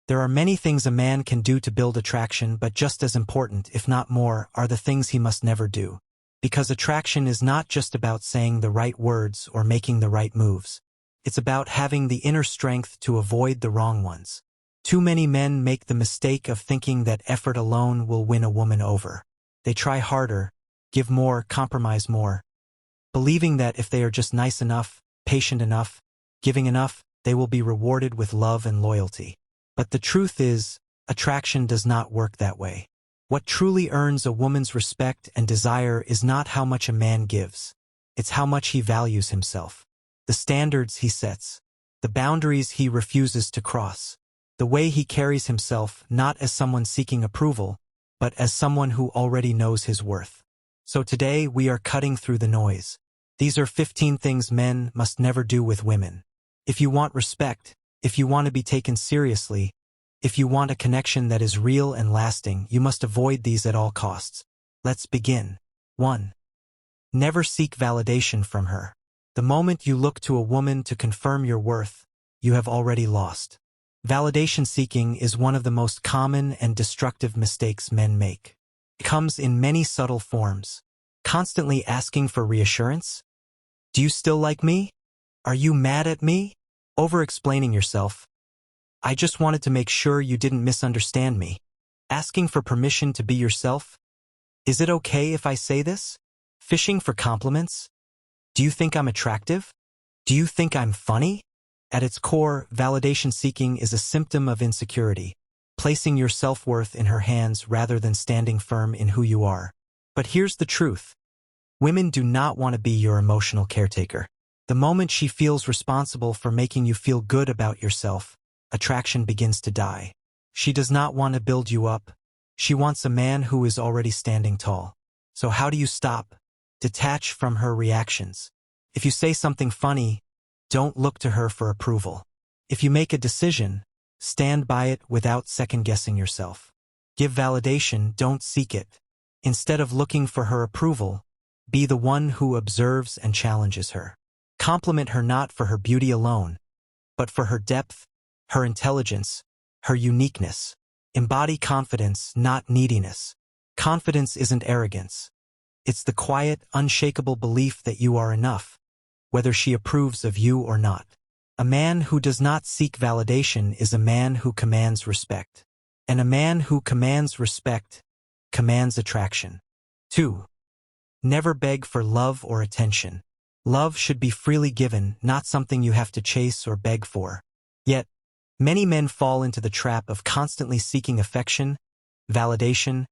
There are many things a man can do to build attraction, but just as important, if not more, are the things he must never do. Because attraction is not just about saying the right words or making the right moves. It's about having the inner strength to avoid the wrong ones. Too many men make the mistake of thinking that effort alone will win a woman over. They try harder, give more, compromise more, believing that if they are just nice enough, patient enough, giving enough, they will be rewarded with love and loyalty. But the truth is, attraction does not work that way. What truly earns a woman's respect and desire is not how much a man gives. It's how much he values himself. The standards he sets. The boundaries he refuses to cross. The way he carries himself, not as someone seeking approval, but as someone who already knows his worth. So today we are cutting through the noise. These are 15 things men must never do with women. If you want respect, if you want to be taken seriously, if you want a connection that is real and lasting, you must avoid these at all costs. Let's begin. 1. Never seek validation from her. The moment you look to a woman to confirm your worth, you have already lost. Validation seeking is one of the most common and destructive mistakes men make. It comes in many subtle forms. Constantly asking for reassurance? Do you still like me? Are you mad at me? Over-explaining yourself. I just wanted to make sure you didn't misunderstand me. Asking for permission to be yourself? Is it okay if I say this? Fishing for compliments? Do you think I'm attractive? Do you think I'm funny? At its core, validation seeking is a symptom of insecurity, placing your self-worth in her hands rather than standing firm in who you are. But here's the truth. Women do not want to be your emotional caretaker. The moment she feels responsible for making you feel good about yourself, attraction begins to die. She does not want to build you up. She wants a man who is already standing tall. So how do you stop? Detach from her reactions. If you say something funny, don't look to her for approval. If you make a decision, stand by it without second-guessing yourself. Give validation, don't seek it. Instead of looking for her approval, be the one who observes and challenges her. Compliment her not for her beauty alone, but for her depth, her intelligence, her uniqueness. Embody confidence, not neediness. Confidence isn't arrogance. It's the quiet, unshakable belief that you are enough, whether she approves of you or not. A man who does not seek validation is a man who commands respect. And a man who commands respect commands attraction. 2. Never beg for love or attention. Love should be freely given, not something you have to chase or beg for. Yet, many men fall into the trap of constantly seeking affection, validation,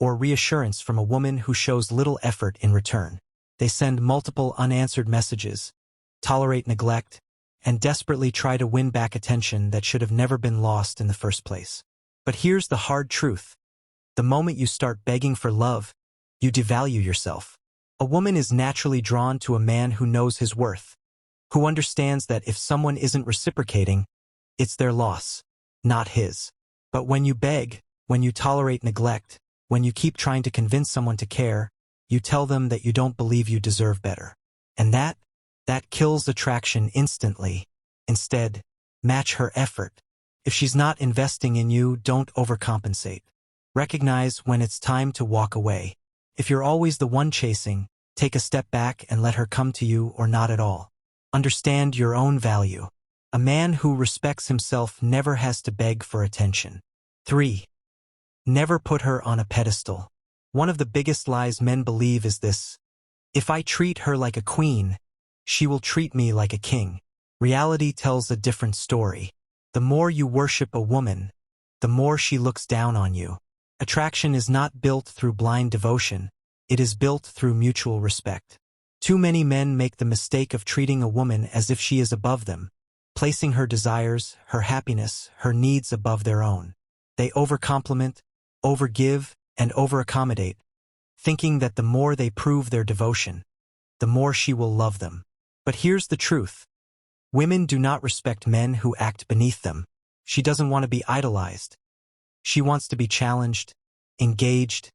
or reassurance from a woman who shows little effort in return. They send multiple unanswered messages, tolerate neglect, and desperately try to win back attention that should have never been lost in the first place. But here's the hard truth. The moment you start begging for love, you devalue yourself. A woman is naturally drawn to a man who knows his worth, who understands that if someone isn't reciprocating, it's their loss, not his. But when you beg, when you tolerate neglect, when you keep trying to convince someone to care, you tell them that you don't believe you deserve better. And that kills attraction instantly. Instead, match her effort. If she's not investing in you, don't overcompensate. Recognize when it's time to walk away. If you're always the one chasing, take a step back and let her come to you or not at all. Understand your own value. A man who respects himself never has to beg for attention. 3. Never put her on a pedestal. One of the biggest lies men believe is this: if I treat her like a queen, she will treat me like a king. Reality tells a different story. The more you worship a woman, the more she looks down on you. Attraction is not built through blind devotion. It is built through mutual respect. Too many men make the mistake of treating a woman as if she is above them, placing her desires, her happiness, her needs above their own. They overcompliment, overgive, and overaccommodate, thinking that the more they prove their devotion, the more she will love them. But here's the truth. Women do not respect men who act beneath them. She doesn't want to be idolized. She wants to be challenged, engaged,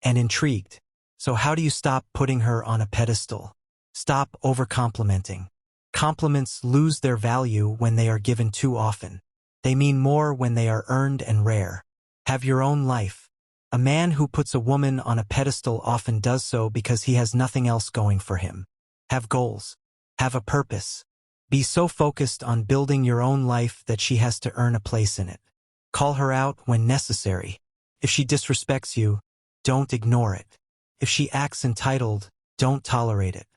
and intrigued. So how do you stop putting her on a pedestal? Stop overcomplimenting. Compliments lose their value when they are given too often. They mean more when they are earned and rare. Have your own life. A man who puts a woman on a pedestal often does so because he has nothing else going for him. Have goals. Have a purpose. Be so focused on building your own life that she has to earn a place in it. Call her out when necessary. If she disrespects you, don't ignore it. If she acts entitled, don't tolerate it.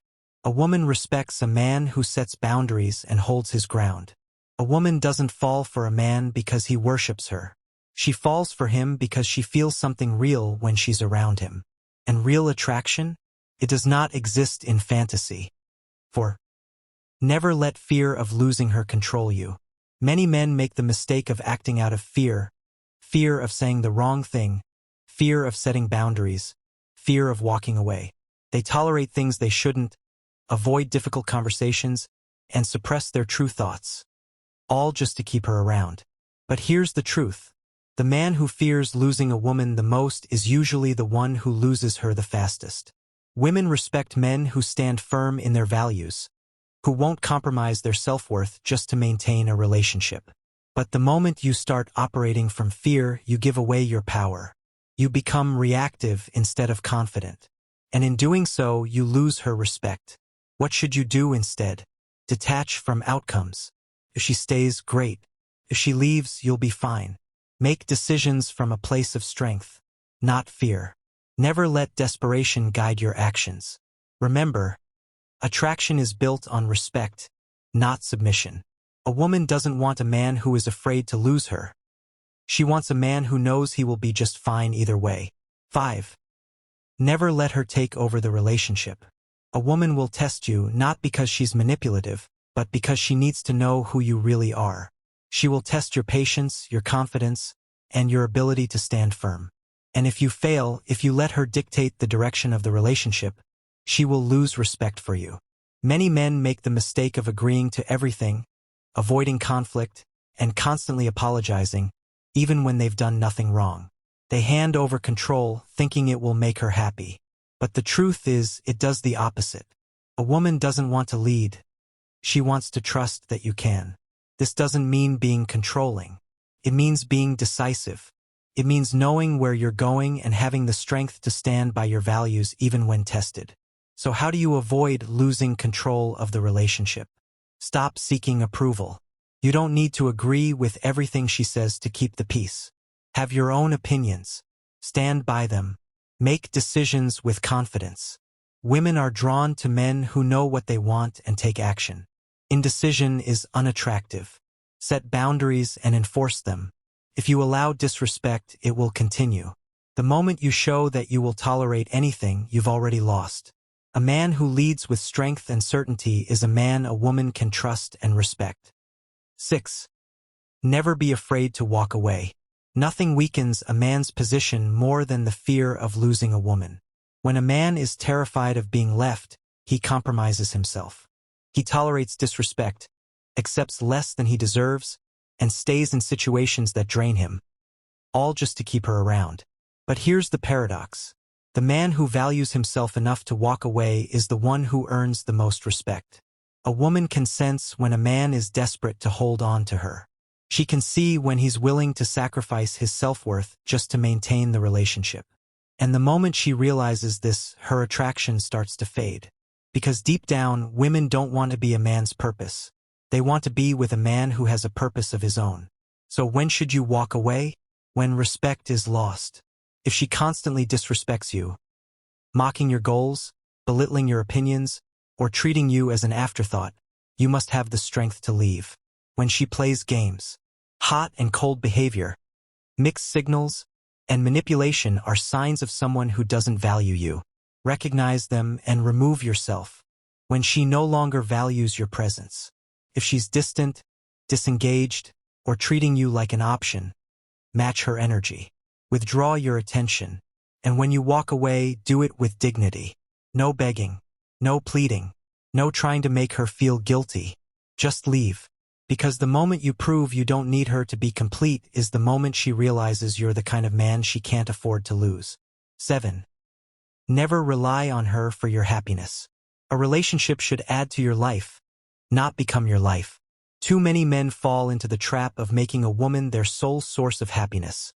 A woman respects a man who sets boundaries and holds his ground. A woman doesn't fall for a man because he worships her. She falls for him because she feels something real when she's around him. And real attraction? It does not exist in fantasy. 4. Never let fear of losing her control you. Many men make the mistake of acting out of fear of saying the wrong thing, fear of setting boundaries, fear of walking away. They tolerate things they shouldn't, avoid difficult conversations, and suppress their true thoughts. All just to keep her around. But here's the truth. The man who fears losing a woman the most is usually the one who loses her the fastest. Women respect men who stand firm in their values, who won't compromise their self-worth just to maintain a relationship. But the moment you start operating from fear, you give away your power. You become reactive instead of confident. And in doing so, you lose her respect. What should you do instead? Detach from outcomes. If she stays, great. If she leaves, you'll be fine. Make decisions from a place of strength, not fear. Never let desperation guide your actions. Remember, attraction is built on respect, not submission. A woman doesn't want a man who is afraid to lose her. She wants a man who knows he will be just fine either way. 5. Never let her take over the relationship. A woman will test you not because she's manipulative, but because she needs to know who you really are. She will test your patience, your confidence, and your ability to stand firm. And if you fail, if you let her dictate the direction of the relationship, she will lose respect for you. Many men make the mistake of agreeing to everything, avoiding conflict, and constantly apologizing, even when they've done nothing wrong. They hand over control, thinking it will make her happy. But the truth is, it does the opposite. A woman doesn't want to lead. She wants to trust that you can. This doesn't mean being controlling. It means being decisive. It means knowing where you're going and having the strength to stand by your values even when tested. So how do you avoid losing control of the relationship? Stop seeking approval. You don't need to agree with everything she says to keep the peace. Have your own opinions. Stand by them. Make decisions with confidence. Women are drawn to men who know what they want and take action. Indecision is unattractive. Set boundaries and enforce them. If you allow disrespect, it will continue. The moment you show that you will tolerate anything, you've already lost. A man who leads with strength and certainty is a man a woman can trust and respect. 6. Never be afraid to walk away. Nothing weakens a man's position more than the fear of losing a woman. When a man is terrified of being left, he compromises himself. He tolerates disrespect, accepts less than he deserves, and stays in situations that drain him, all just to keep her around. But here's the paradox. The man who values himself enough to walk away is the one who earns the most respect. A woman can sense when a man is desperate to hold on to her. She can see when he's willing to sacrifice his self-worth just to maintain the relationship. And the moment she realizes this, her attraction starts to fade. Because deep down, women don't want to be a man's purpose. They want to be with a man who has a purpose of his own. So when should you walk away? When respect is lost. If she constantly disrespects you, mocking your goals, belittling your opinions, or treating you as an afterthought, you must have the strength to leave. When she plays games, hot and cold behavior, mixed signals, and manipulation are signs of someone who doesn't value you. Recognize them and remove yourself. When she no longer values your presence. If she's distant, disengaged, or treating you like an option, match her energy. Withdraw your attention. And when you walk away, do it with dignity. No begging, no pleading, no trying to make her feel guilty. Just leave. Because the moment you prove you don't need her to be complete is the moment she realizes you're the kind of man she can't afford to lose. 7. Never rely on her for your happiness. A relationship should add to your life, not become your life. Too many men fall into the trap of making a woman their sole source of happiness.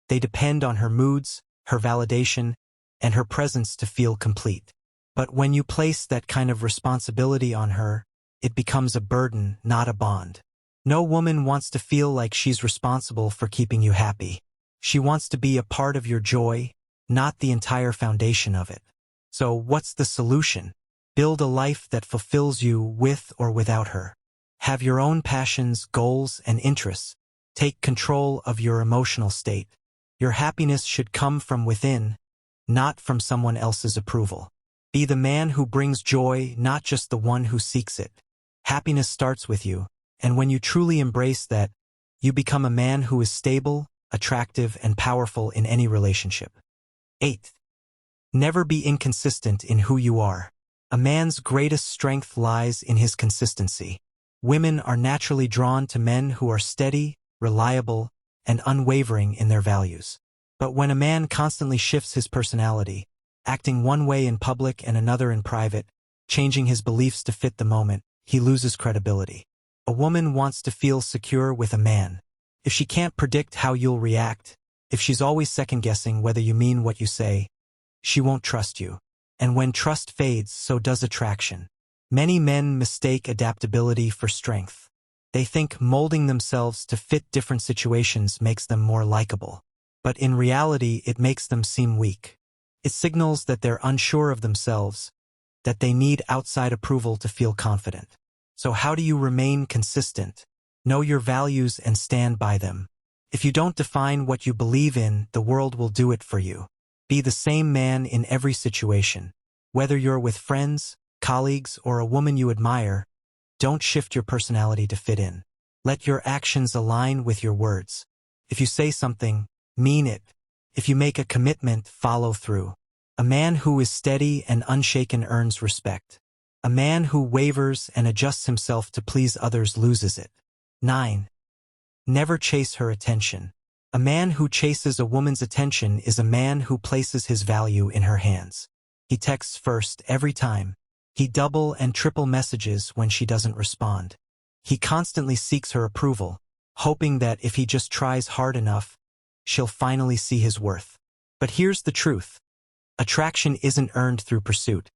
They depend on her moods, her validation, and her presence to feel complete. But when you place that kind of responsibility on her, it becomes a burden, not a bond. No woman wants to feel like she's responsible for keeping you happy. She wants to be a part of your joy, not the entire foundation of it. So what's the solution? Build a life that fulfills you with or without her. Have your own passions, goals, and interests. Take control of your emotional state. Your happiness should come from within, not from someone else's approval. Be the man who brings joy, not just the one who seeks it. Happiness starts with you, and when you truly embrace that, you become a man who is stable, attractive, and powerful in any relationship. 8. Never be inconsistent in who you are. A man's greatest strength lies in his consistency. Women are naturally drawn to men who are steady, reliable, and unwavering in their values. But when a man constantly shifts his personality, acting one way in public and another in private, changing his beliefs to fit the moment, he loses credibility. A woman wants to feel secure with a man. If she can't predict how you'll react, if she's always second-guessing whether you mean what you say, she won't trust you. And when trust fades, so does attraction. Many men mistake adaptability for strength. They think molding themselves to fit different situations makes them more likable. But in reality, it makes them seem weak. It signals that they're unsure of themselves, that they need outside approval to feel confident. So how do you remain consistent? Know your values and stand by them. If you don't define what you believe in, the world will do it for you. Be the same man in every situation. Whether you're with friends, colleagues, or a woman you admire, don't shift your personality to fit in. Let your actions align with your words. If you say something, mean it. If you make a commitment, follow through. A man who is steady and unshaken earns respect. A man who wavers and adjusts himself to please others loses it. 9. Never chase her attention. A man who chases a woman's attention is a man who places his value in her hands. He texts first every time. He double and triple messages when she doesn't respond. He constantly seeks her approval, hoping that if he just tries hard enough, she'll finally see his worth. But here's the truth. Attraction isn't earned through pursuit.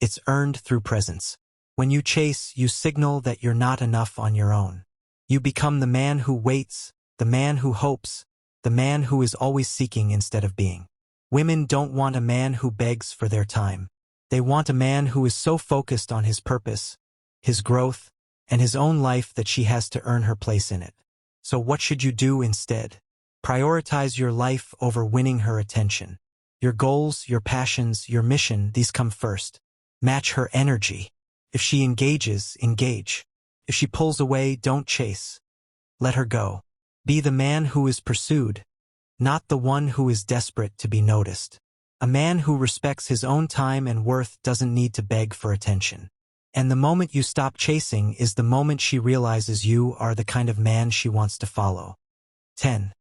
It's earned through presence. When you chase, you signal that you're not enough on your own. You become the man who waits, the man who hopes, the man who is always seeking instead of being. Women don't want a man who begs for their time. They want a man who is so focused on his purpose, his growth, and his own life that she has to earn her place in it. So what should you do instead? Prioritize your life over winning her attention. Your goals, your passions, your mission, these come first. Match her energy. If she engages, engage. If she pulls away, don't chase. Let her go. Be the man who is pursued, not the one who is desperate to be noticed. A man who respects his own time and worth doesn't need to beg for attention. And the moment you stop chasing is the moment she realizes you are the kind of man she wants to follow. 10.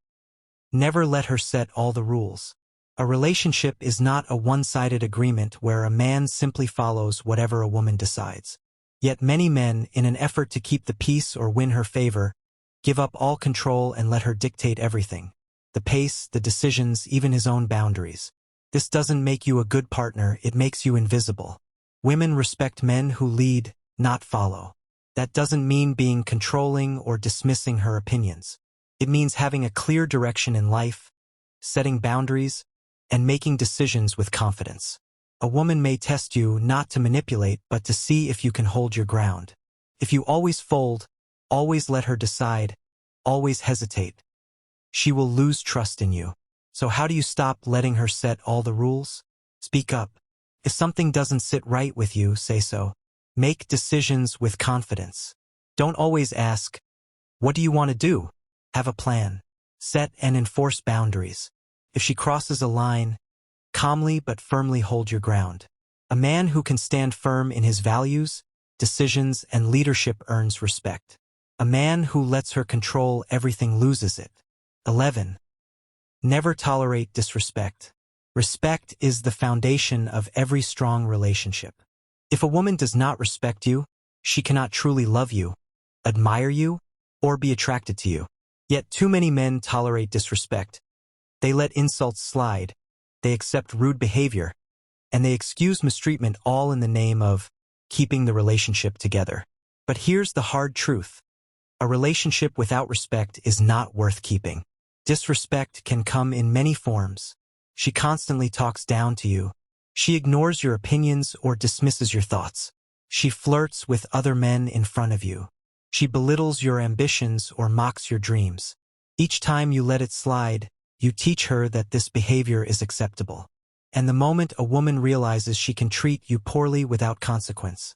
Never let her set all the rules. A relationship is not a one-sided agreement where a man simply follows whatever a woman decides. Yet many men, in an effort to keep the peace or win her favor, give up all control and let her dictate everything. The pace, the decisions, even his own boundaries. This doesn't make you a good partner, it makes you invisible. Women respect men who lead, not follow. That doesn't mean being controlling or dismissing her opinions. It means having a clear direction in life, setting boundaries, and making decisions with confidence. A woman may test you not to manipulate but to see if you can hold your ground. If you always fold, always let her decide, always hesitate, she will lose trust in you. So how do you stop letting her set all the rules? Speak up. If something doesn't sit right with you, say so. Make decisions with confidence. Don't always ask, "What do you want to do?" Have a plan. Set and enforce boundaries. If she crosses a line, calmly but firmly hold your ground. A man who can stand firm in his values, decisions, and leadership earns respect. A man who lets her control everything loses it. 11. Never tolerate disrespect. Respect is the foundation of every strong relationship. If a woman does not respect you, she cannot truly love you. admire you, or be attracted to you. Yet too many men tolerate disrespect. They let insults slide, they accept rude behavior, and they excuse mistreatment, all in the name of keeping the relationship together. But here's the hard truth. A relationship without respect is not worth keeping. Disrespect can come in many forms. She constantly talks down to you. She ignores your opinions or dismisses your thoughts. She flirts with other men in front of you. She belittles your ambitions or mocks your dreams. Each time you let it slide, you teach her that this behavior is acceptable. And the moment a woman realizes she can treat you poorly without consequence,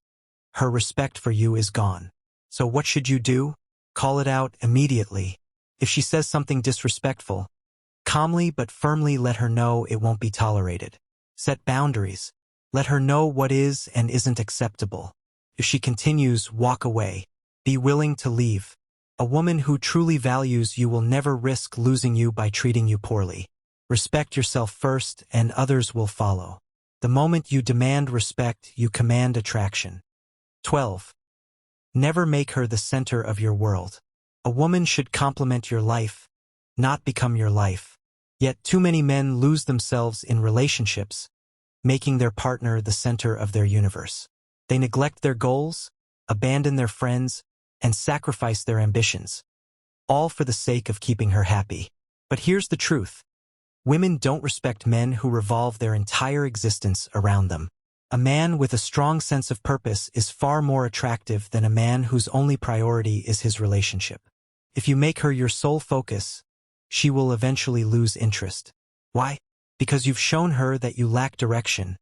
her respect for you is gone. So what should you do? Call it out immediately. If she says something disrespectful, calmly but firmly let her know it won't be tolerated. Set boundaries. Let her know what is and isn't acceptable. If she continues, walk away. Be willing to leave. A woman who truly values you will never risk losing you by treating you poorly. Respect yourself first, and others will follow. The moment you demand respect, you command attraction. 12. Never make her the center of your world. A woman should complement your life, not become your life. Yet too many men lose themselves in relationships, making their partner the center of their universe. They neglect their goals, abandon their friends, and sacrifice their ambitions, all for the sake of keeping her happy. But here's the truth. Women don't respect men who revolve their entire existence around them. A man with a strong sense of purpose is far more attractive than a man whose only priority is his relationship. If you make her your sole focus, she will eventually lose interest. Why? Because you've shown her that you lack direction,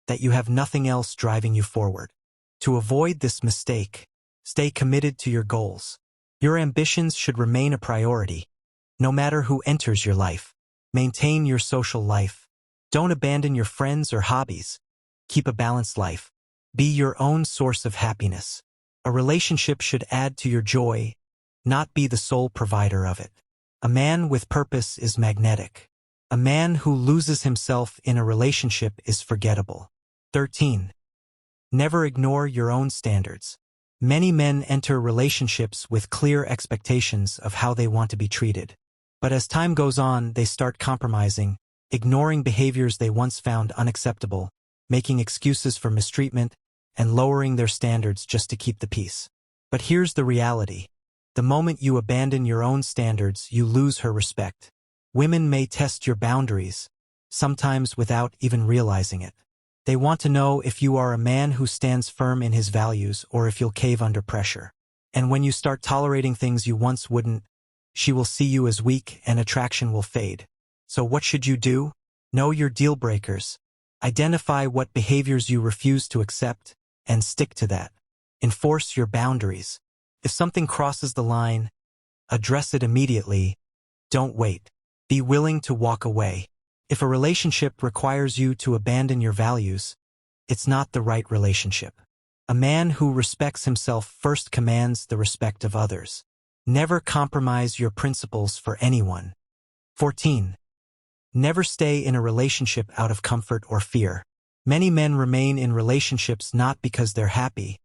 that you have nothing else driving you forward. To avoid this mistake, stay committed to your goals. Your ambitions should remain a priority, no matter who enters your life. Maintain your social life. Don't abandon your friends or hobbies. Keep a balanced life. Be your own source of happiness. A relationship should add to your joy, not be the sole provider of it. A man with purpose is magnetic. A man who loses himself in a relationship is forgettable. 13. Never ignore your own standards. Many men enter relationships with clear expectations of how they want to be treated. But as time goes on, they start compromising, ignoring behaviors they once found unacceptable, making excuses for mistreatment, and lowering their standards just to keep the peace. But here's the reality. The moment you abandon your own standards, you lose her respect. Women may test your boundaries, sometimes without even realizing it. They want to know if you are a man who stands firm in his values or if you'll cave under pressure. And when you start tolerating things you once wouldn't, she will see you as weak and attraction will fade. So what should you do? Know your deal breakers. Identify what behaviors you refuse to accept, and stick to that. Enforce your boundaries. If something crosses the line, address it immediately. Don't wait. Be willing to walk away. If a relationship requires you to abandon your values, it's not the right relationship. A man who respects himself first commands the respect of others. Never compromise your principles for anyone. 14. Never stay in a relationship out of comfort or fear. Many men remain in relationships not because they're happy,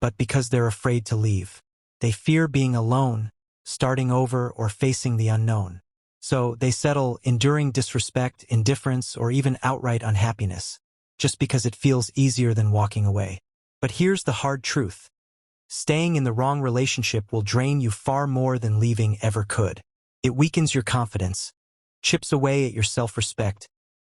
but because they're afraid to leave. They fear being alone, starting over, or facing the unknown. So they settle, enduring disrespect, indifference, or even outright unhappiness, just because it feels easier than walking away. But here's the hard truth. Staying in the wrong relationship will drain you far more than leaving ever could. It weakens your confidence, chips away at your self-respect,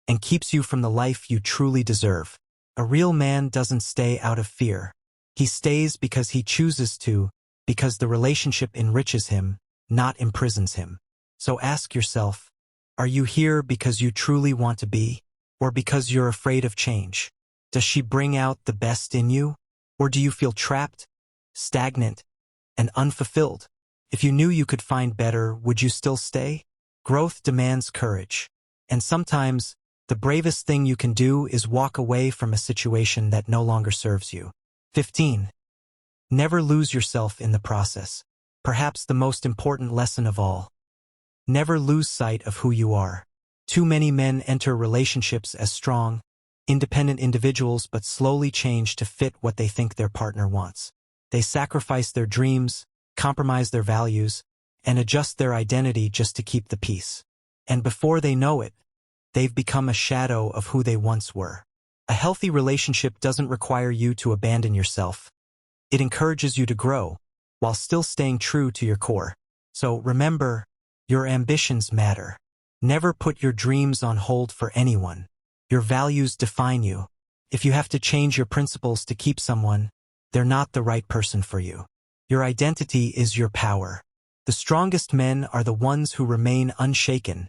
and keeps you from the life you truly deserve. A real man doesn't stay out of fear. He stays because he chooses to, because the relationship enriches him, not imprisons him. So ask yourself, are you here because you truly want to be, or because you're afraid of change? Does she bring out the best in you, or do you feel trapped, stagnant, and unfulfilled? If you knew you could find better, would you still stay? Growth demands courage, and sometimes the bravest thing you can do is walk away from a situation that no longer serves you. 15. Never lose yourself in the process. Perhaps the most important lesson of all. Never lose sight of who you are. Too many men enter relationships as strong, independent individuals but slowly change to fit what they think their partner wants. They sacrifice their dreams, compromise their values, and adjust their identity just to keep the peace. And before they know it, they've become a shadow of who they once were. A healthy relationship doesn't require you to abandon yourself. It encourages you to grow, while still staying true to your core. So remember, your ambitions matter. Never put your dreams on hold for anyone. Your values define you. If you have to change your principles to keep someone, they're not the right person for you. Your identity is your power. The strongest men are the ones who remain unshaken,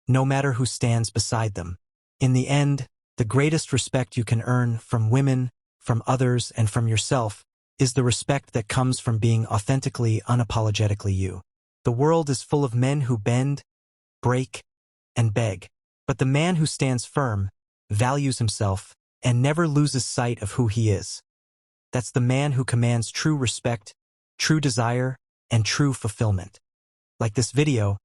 no matter who stands beside them. In the end, the greatest respect you can earn from women, from others, and from yourself is the respect that comes from being authentically, unapologetically you. The world is full of men who bend, break, and beg. But the man who stands firm, values himself, and never loses sight of who he is. That's the man who commands true respect, true desire, and true fulfillment. Like this video,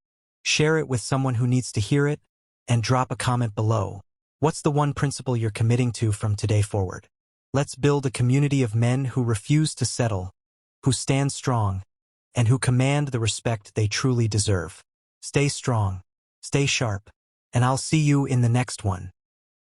share it with someone who needs to hear it, and drop a comment below. What's the one principle you're committing to from today forward? Let's build a community of men who refuse to settle, who stand strong, and who command the respect they truly deserve. Stay strong, stay sharp, and I'll see you in the next one.